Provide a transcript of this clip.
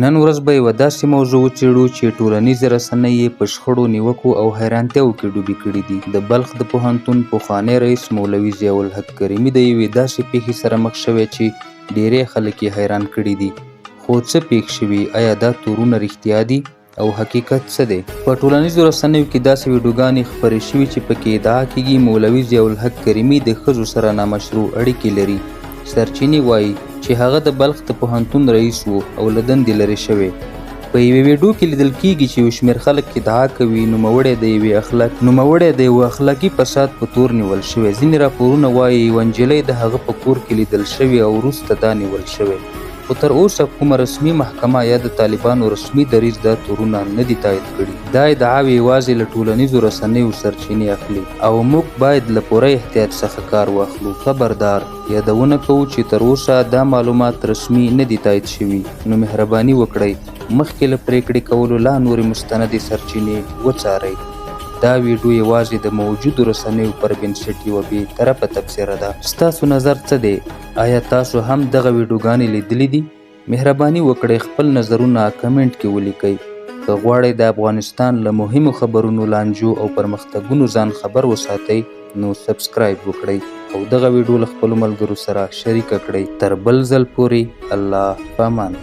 نن ورځ به یوه داسې موضوع وڅېړو چې ټولنیزې رسنۍ یې په شخړو، نیوکو او حیرانتیاو کې ډوبې کړي دي. د بلخ د پوهنتون پخوانی رئیس مولوي ضیاءالحق کریمي د یوې داسې پیښې سره مخ شوی چې ډېری خلک یې حیران کړي دي. خو څه پیښ شوي؟ آیا دا تورونه رښتیا دي او حقیقت څه دی؟ په ټولنیزو رسنیو کې داسې ویډیوګانې خپرې شوي چې پکې ادعا کېږي مولوي ضیاءالحق کریمي د ښځو سره نامشروع اړیکې لري. سرچینې وایي چې هغه د بلخ د پوهنتون رئیس و او له دندې لرې شوی. په یوې ویډیو کې لیدل کېږي چې یو شمېر خلک ادعا کوي نوموړی د یوه اخلاقي فساد په تور نیول شوی. ځینې راپورونه وایي یوه نجلۍ د هغه په کور کې لیدل شوې او وروسته دا نیول شوی. خو تر اوسه کومه رسمي محکمه یا د طالبانو رسمي دریځ دا تورونه نه دي تایید کړي. دا ادعاوې یوازې له ټولنیزو رسنیو سرچینې اخلي او موږ باید له پوره احتیاط څخه کار واخلو. خبردار، یادونه کوو چې تر اوسه دا معلومات رسمي نه دي تایید شوي، نو مهرباني وکړئ مخکې له پریکړې کولو لا نورې مستندې سرچینې وڅارئ. دا ویډیو یوازې د موجودو رسنیو پر بنسټ یوه بې طرفه تبصره ده. ستاسو نظر څه دی؟ آیا تاسو هم دغه ویډیوګانې لیدلې دي؟ مهرباني وکړئ خپل نظرونه کمنټ کې ولیکئ. که غواړئ د افغانستان له مهمو خبرونو، لانجو او پرمختګونو ځان خبر وساتئ نو سبسکرایب وکړئ او دغه ویډیو له خپلو ملګرو سره شریکه کړئ. تر بل ځل پورې الله په امان.